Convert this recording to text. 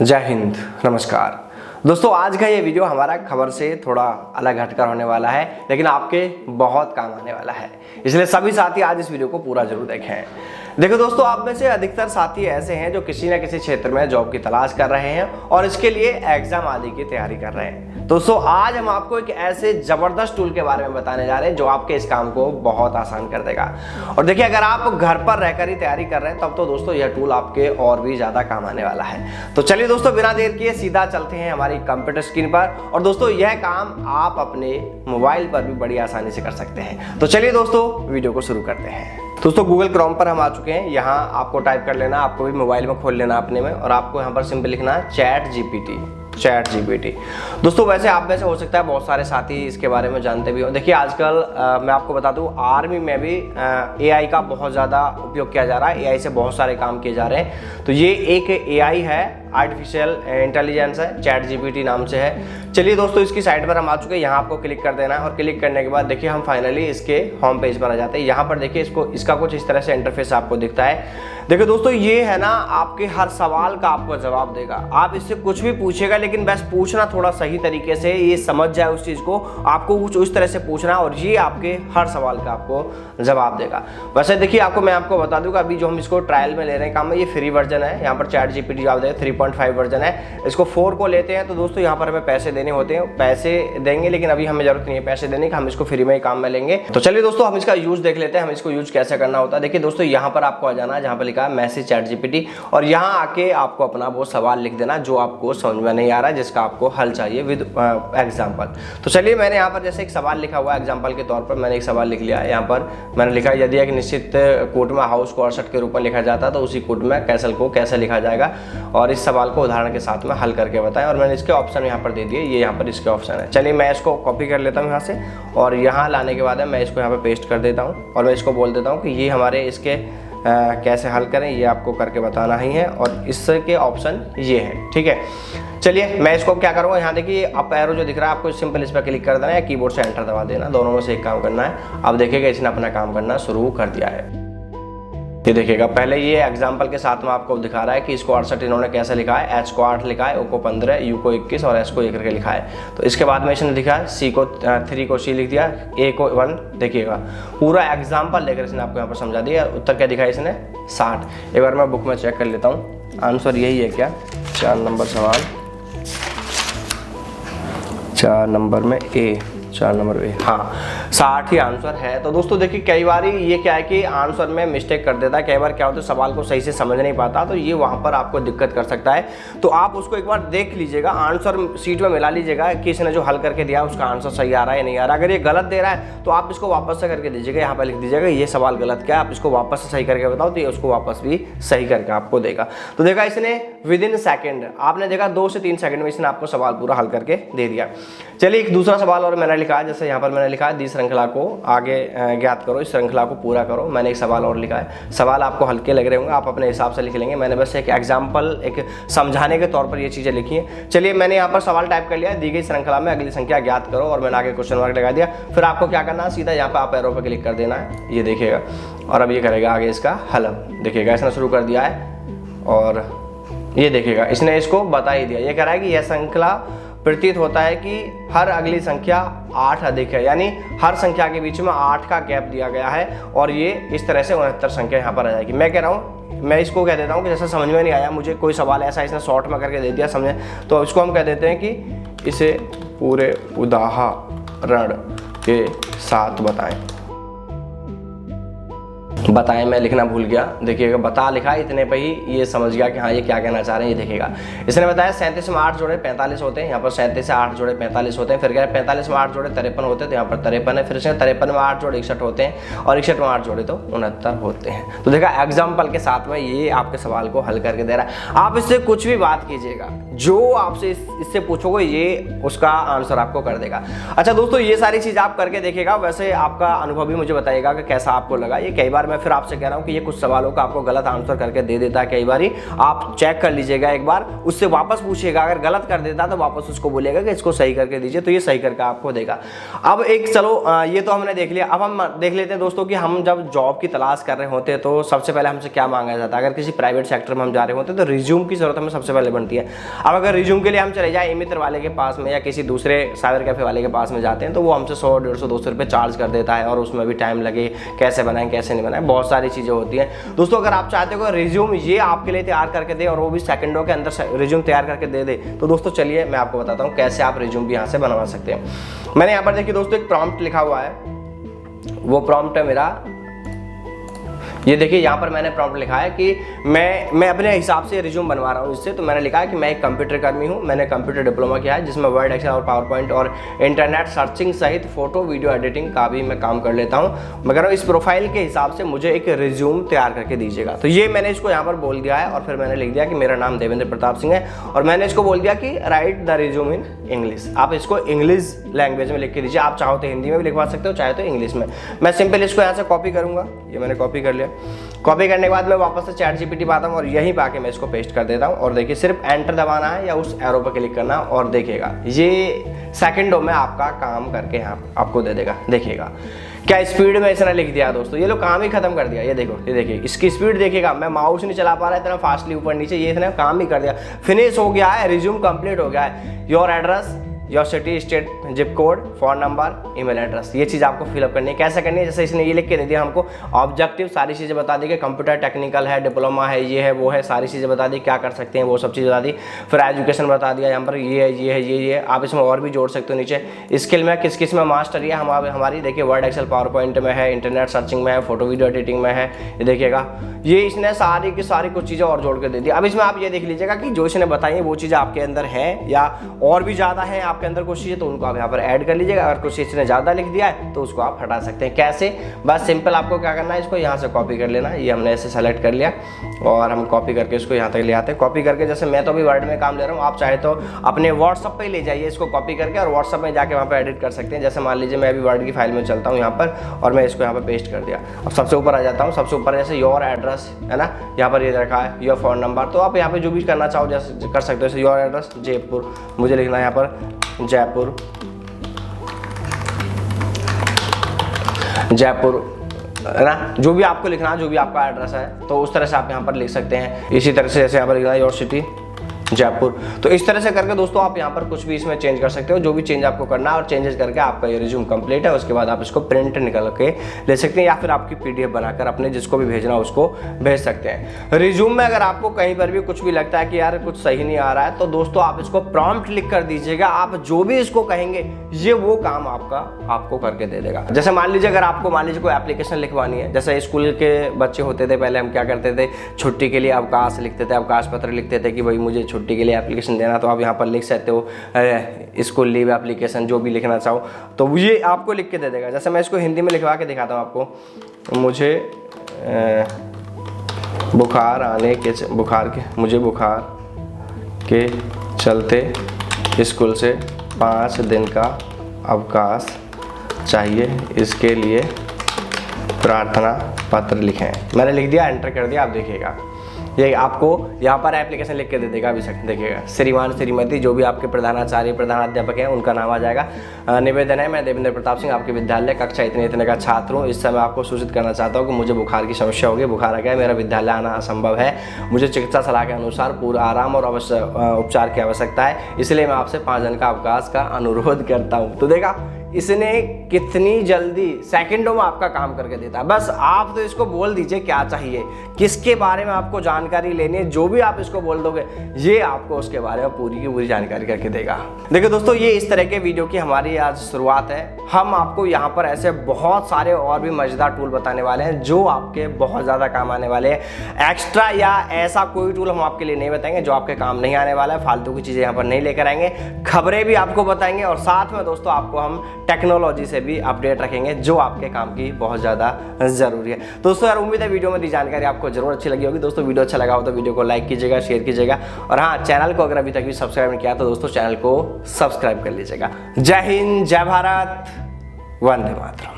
जय हिंद, नमस्कार दोस्तों। आज का ये वीडियो हमारा खबर से थोड़ा अलग हटकर होने वाला है, लेकिन आपके बहुत काम आने वाला है, इसलिए सभी साथी आज इस वीडियो को पूरा जरूर देखें। देखो दोस्तों, आप में से अधिकतर साथी ऐसे हैं जो किसी न किसी क्षेत्र में जॉब की तलाश कर रहे हैं और इसके लिए एग्जाम आदि की तैयारी कर रहे हैं। दोस्तों, आज हम आपको एक ऐसे जबरदस्त टूल के बारे में बताने जा रहे हैं जो आपके इस काम को बहुत आसान कर देगा। और देखिए, अगर आप घर पर रहकर ही तैयारी कर रहे हैं तब तो दोस्तों यह टूल आपके और भी ज्यादा काम आने वाला है। तो चलिए दोस्तों, बिना देर किए सीधा चलते हैं हमारी कंप्यूटर स्क्रीन पर। और दोस्तों, यह काम आप अपने मोबाइल पर भी बड़ी आसानी से कर सकते हैं। तो चलिए दोस्तों, वीडियो को शुरू करते हैं। दोस्तों, गूगल क्रोम पर हम आ चुके हैं। यहाँ आपको टाइप कर लेना, आपको भी मोबाइल में खोल लेना अपने में, और आपको यहाँ पर सिंपल लिखना है चैट जीपीटी। दोस्तों, वैसे आप में से हो सकता है बहुत सारे साथी इसके बारे में जानते भी हो। देखिए, आजकल मैं आपको बता दूं, आर्मी में भी एआई का बहुत ज़्यादा उपयोग किया जा रहा है। एआई से बहुत सारे काम किए जा रहे हैं। तो ये एक एआई है, आर्टिफिशियल इंटेलिजेंस है, चैट जीपीटी नाम से है। चलिए दोस्तों, इसकी साइट पर हम आ चुके हैं। यहाँ आपको क्लिक कर देना है और क्लिक करने के बाद देखिए हम फाइनली इसके होम पेज पर आ जाते हैं। यहाँ पर देखिए इसका कुछ इस तरह से इंटरफेस आपको दिखता है। देखिए दोस्तों, ये है ना, आपके हर सवाल का आपको जवाब देगा। आप इससे कुछ भी पूछेगा, लेकिन बस पूछना थोड़ा सही तरीके से, ये समझ जाए उस चीज़ को। आपको कुछ उस तरह से पूछना और ये आपके हर सवाल का आपको जवाब देगा। वैसे देखिए, मैं आपको बता दूंगा, अभी जो हम इसको ट्रायल में ले रहे हैं काम में, ये फ्री वर्जन है। यहाँ पर चैट जीपीटी जवाब देगा, 3.5 वर्जन है। इसको 4 को लेते हैं तो दोस्तों यहाँ पर हमें पैसे देने होते हैं, पैसे देंगे, लेकिन अभी हमें जरूरत नहीं है पैसे देने की, हम इसको फ्री में ही काम में लेंगे। तो चलिए दोस्तों, हम इसका यूज देख लेते हैं, हम इसको यूज कैसे करना होता है। देखिए दोस्तों, यहाँ पर आपको आ जाना है जहाँ पर लिखा है मैसेज चैट जीपीटी, और यहाँ आके आपको अपना वो सवाल लिख देना जो आपको समझ में नहीं आ रहा है, जिसका आपको हल चाहिए विद एग्जाम्पल। तो चलिए, मैंने यहाँ पर जैसे एक सवाल लिखा हुआ है एग्जाम्पल के तौर पर, मैंने एक सवाल लिख लिया है। यहाँ पर मैंने लिखा है, यदि एक निश्चित कोड में हाउस को 68 के रूप में लिखा जाता है तो उसी कोड में कैसल को कैसे लिखा जाएगा, और इस सवाल को उदाहरण के साथ में हल करके बताएं। और मैंने इसके ऑप्शन यहाँ पर दे दिए, ये यहाँ पर इसके ऑप्शन है। चलिए, मैं इसको कॉपी कर लेता हूँ यहाँ से, और यहाँ लाने के बाद मैं इसको यहाँ पर पेस्ट कर देता हूँ, और मैं इसको बोल देता हूँ कि ये हमारे इसके कैसे हल करें, ये आपको करके बताना ही है, और इसके ऑप्शन ये है। ठीक है, चलिए मैं इसको क्या करूँगा, यहाँ देखिए अप एरो जो दिख रहा है, आपको सिंपल इस पर क्लिक कर देना है, कीबोर्ड से एंटर दबा देना, दोनों में से एक काम करना है। अब देखिएगा इसने अपना काम करना शुरू कर दिया है। ये देखिएगा, पहले ये एग्जाम्पल के साथ में आपको दिखा रहा है कि इसको 68 इन्होंने कैसे लिखा है। एच को 8 लिखा है, ओ को 15, यू को 21 और एस को 1 करके लिखा है। तो इसके बाद में इसने लिखा है सी को 3 को सी लिख दिया, ए को 1। देखिएगा पूरा एग्जाम्पल लेकर इसने आपको यहाँ पर समझा दिया। उत्तर क्या दिखाया इसने, 60। एक बार मैं बुक में चेक कर लेता हूँ, आंसर यही है क्या? 4 नंबर सवाल, 4 नंबर में ए, 4 नंबर ए, हाँ 60 ही आंसर है। तो दोस्तों देखिए, कई बार ये क्या है कि आंसर में मिस्टेक कर देता है। कई बार क्या होता है, सवाल को सही से समझ नहीं पाता, तो ये वहाँ पर आपको दिक्कत कर सकता है। तो आप उसको एक बार देख लीजिएगा, आंसर शीट में मिला लीजिएगा कि इसने जो हल करके दिया उसका आंसर सही आ रहा है या नहीं आ रहा। अगर ये गलत दे रहा है तो आप इसको वापस से करके दीजिएगा, यहाँ पर लिख दीजिएगा ये सवाल गलत क्या है, आप इसको वापस से सही करके बताओ, तो ये उसको वापस भी सही करके आपको देगा। तो देखा इसने विद इन सेकेंड, आपने देखा 2 से 3 सेकंड में इसने आपको सवाल पूरा हल करके दे दिया। चलिए, एक दूसरा सवाल और मैंने लिखा है, जैसे यहाँ पर मैंने लिखा है दी श्रृंखला को आगे ज्ञात करो, इस श्रृंखला को पूरा करो। मैंने एक सवाल और लिखा है, सवाल आपको हल्के लग रहे होंगे, आप अपने हिसाब से लिख लेंगे। मैंने बस एक एग्जाम्पल, एक समझाने के तौर पर ये चीज़ें लिखी हैं। चलिए, मैंने यहाँ पर सवाल टाइप कर लिया, दी गई श्रृंखला में अगली संख्या ज्ञात करो, और मैंने आगे क्वेश्चन मार्क लगा दिया। फिर आपको क्या करना है, सीधा यहाँ पर आप एरो पर क्लिक कर देना है, ये देखिएगा, और अब ये करेगा आगे इसका हल। देखिएगा इसने शुरू कर दिया है, और ये देखिएगा इसने इसको बता ही दिया। ये कह रहा है कि यह श्रृंखला प्रतीत होता है कि हर अगली संख्या 8 अधिक है, यानी हर संख्या के बीच में 8 का गैप दिया गया है, और ये इस तरह से 69 संख्या यहाँ पर आ जाएगी। मैं कह रहा हूँ, मैं इसको कह देता हूँ कि जैसे समझ में नहीं आया मुझे कोई सवाल ऐसा इसने शॉर्ट में करके दे दिया, समझे, तो इसको हम कह देते हैं कि इसे पूरे उदाहरण के साथ बताएं। मैं लिखना भूल गया, देखिएगा बता लिखा है, इतने पे ही ये समझ गया कि हाँ ये क्या कहना चाह रहे हैं। ये देखिएगा, इसने बताया 37 में 8 जोड़े 45 होते हैं, यहाँ पर 37 से 8 जोड़े 45 होते हैं। फिर क्या है, 45 में 8 जोड़े 53 होते हैं, तो यहाँ पर 53 है। फिर से 53 में 8 जोड़े 61 होते हैं, और 61 में 8 जोड़े तो 69 होते हैं। तो देखा, एग्जाम्पल के साथ में ये आपके सवाल को हल करके दे रहा है। आप इससे कुछ भी बात कीजिएगा, जो आपसे इससे पूछोगे ये उसका आंसर आपको कर देगा। अच्छा दोस्तों, ये सारी चीज़ आप करके देखिएगा। वैसे आपका अनुभव भी मुझे बताइएगा कि कैसा आपको लगा। ये कई बार मैं मैं फिर आपसे कह रहा हूँ कि ये कुछ सवालों का आपको गलत आंसर करके दे देता है कई बारी, आप चेक कर लीजिएगा एक बार, उससे वापस पूछिएगा, अगर गलत कर देता तो वापस उसको बोलिएगा कि इसको सही करके दीजिए, तो ये सही करके आपको देगा। अब एक चलो ये तो हमने देख लिया, अब हम देख लेते हैं दोस्तों कि हम जब जॉब की तलाश कर रहे होते हैं तो सबसे पहले हमसे क्या मांगा जाता है। अगर किसी प्राइवेट सेक्टर में हम जा रहे होते हैं तो रिज्यूम की जरूरत हमें सबसे पहले बनती है। अब अगर रिज्यूम के लिए हम चले जाए मित्र वाले के पास में या किसी दूसरे साइबर कैफे वाले के पास में जाते हैं तो वो हमसे 100, 150, 200 रुपये चार्ज कर देता है और उसमें भी टाइम लगे, कैसे बनाएं कैसे नहीं बनाएं, बहुत सारी चीज़ें होती हैं। दोस्तों अगर आप चाहते हो रिज्यूम ये आपके लिए तैयार करके दे और वो भी सेकंडों के अंदर रिज्यूम तैयार करके दे दे, तो दोस्तों चलिए मैं आपको बताता हूँ कैसे आप रिज्यूम भी यहाँ से बनवा सकते हैं। मैंने यहाँ पर देखिए दोस्तों एक प्रॉम्प्ट लिखा हुआ है, वो प्रॉम्प्ट है मेरा, ये देखिए यहाँ पर मैंने प्रॉम्प्ट लिखा है कि मैं अपने हिसाब से रिज्यूम बनवा रहा हूँ इससे। तो मैंने लिखा है कि मैं एक कंप्यूटर कर्मी हूँ, मैंने कंप्यूटर डिप्लोमा किया है जिसमें वर्ड, एक्सेल और पावर पॉइंट और इंटरनेट सर्चिंग सहित फोटो वीडियो एडिटिंग का भी मैं काम कर लेता हूँ। मगर इस प्रोफाइल के हिसाब से मुझे एक रिज्यूम तैयार करके दीजिएगा। तो ये मैंने इसको यहाँ पर बोल दिया है और फिर मैंने लिख दिया कि मेरा नाम देवेंद्र प्रताप सिंह है और मैंने इसको बोल दिया कि right the resume in English. आप इसको इंग्लिश लैंग्वेज में लिख के दीजिए, आप चाहो तो हिंदी में भी लिखवा सकते हो, चाहे तो इंग्लिश में। मैं सिंपल इसको यहाँ से कॉपी करूँगा, ये मैंने कॉपी कर लिया। कॉपी करने के बाद मैं वापस से ChatGPT पे आता हूँ और यहीं पे आके मैं इसको पेस्ट कर देता हूँ और देखिए सिर्फ एंटर दबाना है या उस एरो पर क्लिक करना और देखिएगा ये सेकंडों में आपका काम करके यहाँ आपको दे देगा। देखिएगा क्या स्पीड में इसने लिख दिया दोस्तों, ये लोग काम ही खत्म कर दिया। ये देखो, ये देखिए इसकी स्पीड देखिएगा, मैं माउस नहीं चला पा रहा इतना फास्टली ऊपर नीचे, ये इसने काम ही कर दिया। फिनिश हो गया है, रिज्यूम कंप्लीट हो गया है। Your address, your city, state, zip code, phone number, email address, ये चीज़ आपको फिलअप करनी है। कैसे करनी है, जैसे इसने ये लिख के दे दिया हमको, ऑब्जेक्टिव सारी चीज़ें बता दी कि कंप्यूटर टेक्निकल है, डिप्लोमा है, ये है वो है, सारी चीज़ें बता दी, क्या कर सकते हैं वो सब चीज़ बता दी। फिर एजुकेशन बता दिया यहाँ पर, ये है ये है ये है। आप इसमें और भी जोड़ सकते हो नीचे। स्किल में किस किस में मास्टर है हमारी देखिए, वर्ड, एक्सेल, पावर पॉइंट में है, इंटरनेट सर्चिंग में है, फोटो वीडियो एडिटिंग में है। ये देखिएगा ये इसने सारी की सारी कुछ चीज़ें और जोड़ के दे दी। अब इसमें आप ये देख लीजिएगा कि जो इसने बताई वो चीज़ें आपके अंदर है या और भी ज़्यादा है आपके अंदर कुछ चीज़ें, तो उनको आप यहाँ पर ऐड कर लीजिएगा। अगर कुछ इसने ज़्यादा लिख दिया है तो उसको आप हटा सकते हैं। कैसे, बस सिंपल आपको क्या करना है, इसको यहाँ से कॉपी कर लेना। ये हमने ऐसे सेलेक्ट कर लिया और हम कॉपी करके इसको यहाँ तक ले आते हैं। कॉपी करके जैसे मैं तो अभी वर्ड में काम ले रहा हूँ, आप चाहे तो अपने व्हाट्सअप पे ले जाइए इसको कॉपी करके और व्हाट्सअप में जाके वहाँ पर एडिट कर सकते हैं। जैसे मान लीजिए मैं अभी वर्ड की फाइल में चलता हूँ यहाँ पर और मैं इसको यहाँ पर पेस्ट कर दिया। अब सबसे ऊपर आ जाता हूँ, सबसे ऊपर जैसे योर एड्रेस है ना, यहाँ पर ये रखा है योर फोन नंबर, तो आप यहाँ पे जो भी करना चाहो जैसे कर सकते हो। जैसे योर एड्रेस जयपुर, मुझे लिखना है यहाँ पर जयपुर, जयपुर है ना, जो भी आपको लिखना है, जो भी आपका एड्रेस है, तो उस तरह से आप यहाँ पर लिख सकते हैं। इसी तरह से जैसे यहाँ पर लिखना है योर सिटी जयपुर, तो इस तरह से करके दोस्तों आप यहाँ पर कुछ भी इसमें चेंज कर सकते हो, जो भी चेंज आपको करना है, और चेंजेस करके आपका ये रिज्यूम कंप्लीट है। उसके बाद आप इसको प्रिंट निकल के ले सकते हैं या फिर आपकी PDF बनाकर अपने जिसको भी भेजना है उसको भेज सकते हैं। रिज्यूम में अगर आपको कहीं पर भी कुछ भी लगता है कि यार कुछ सही नहीं आ रहा है, तो दोस्तों आप इसको प्रॉम्प्ट लिख कर दीजिएगा। आप जो भी इसको कहेंगे ये वो काम आपको करके दे देगा। जैसे मान लीजिए अगर आपको मान लीजिए कोई एप्लीकेशन लिखवानी है, जैसे स्कूल के बच्चे होते थे पहले, हम क्या करते थे, छुट्टी के लिए अवकाश लिखते थे, अवकाश पत्र लिखते थे कि भाई मुझे छुट्टी के लिए एप्लीकेशन देना, तो आप यहाँ पर लिख सकते हो स्कूल लीव एप्लीकेशन, जो भी लिखना चाहो तो ये आपको लिख के दे देगा। जैसे मैं इसको हिंदी में लिखवा के दिखाता हूँ आपको, मुझे बुखार के चलते स्कूल से 5 दिन का अवकाश चाहिए, इसके लिए प्रार्थना पत्र लिखें। मैंने लिख दिया, एंटर कर दिया। आप देखिएगा ये आपको यहाँ पर एप्लीकेशन लिख के दे देगा। अभी देखिएगा श्रीमान श्रीमती जो भी आपके प्रधानाचार्य प्रधानाध्यापक हैं उनका नाम आ जाएगा। निवेदन है, मैं देवेंद्र प्रताप सिंह आपके विद्यालय कक्षा इतने इतने का छात्र हूँ। इस समय आपको सूचित करना चाहता हूँ कि मुझे बुखार की समस्या हो गई, बुखार आ गया, मेरा विद्यालय आना असंभव है, मुझे चिकित्सा सलाह के अनुसार पूरा आराम और उपचार की आवश्यकता है, इसलिए मैं आपसे 5 दिन का अवकाश का अनुरोध करता हूँ। तो देखा इसने कितनी जल्दी सेकंडों में आपका काम करके देता है। बस आप तो इसको बोल दीजिए क्या चाहिए, किसके बारे में आपको जानकारी लेनी है, जो भी आप इसको बोल दोगे ये आपको उसके बारे में पूरी की पूरी जानकारी करके देगा। देखिए दोस्तों, ये इस तरह के वीडियो की हमारी आज शुरुआत है। हम आपको यहाँ पर ऐसे बहुत सारे और भी मजेदार टूल बताने वाले हैं जो आपके बहुत ज़्यादा काम आने वाले हैं। एक्स्ट्रा या ऐसा कोई टूल हम आपके लिए नहीं बताएंगे जो आपके काम नहीं आने वाला है। फालतू की चीज़ें यहाँ पर नहीं लेकर आएंगे, खबरें भी आपको बताएंगे और साथ में दोस्तों आपको हम टेक्नोलॉजी से भी अपडेट रखेंगे जो आपके काम की बहुत ज़्यादा ज़रूरी है। दोस्तों यार उम्मीद है वीडियो में दी जानकारी आपको जरूर अच्छी लगी होगी। दोस्तों वीडियो अच्छा लगा हो तो वीडियो को लाइक कीजिएगा, शेयर कीजिएगा और हाँ, चैनल को अगर अभी तक भी सब्सक्राइब नहीं किया तो दोस्तों चैनल को सब्सक्राइब कर लीजिएगा। जय हिंद, जय भारत, वंदे मातरम।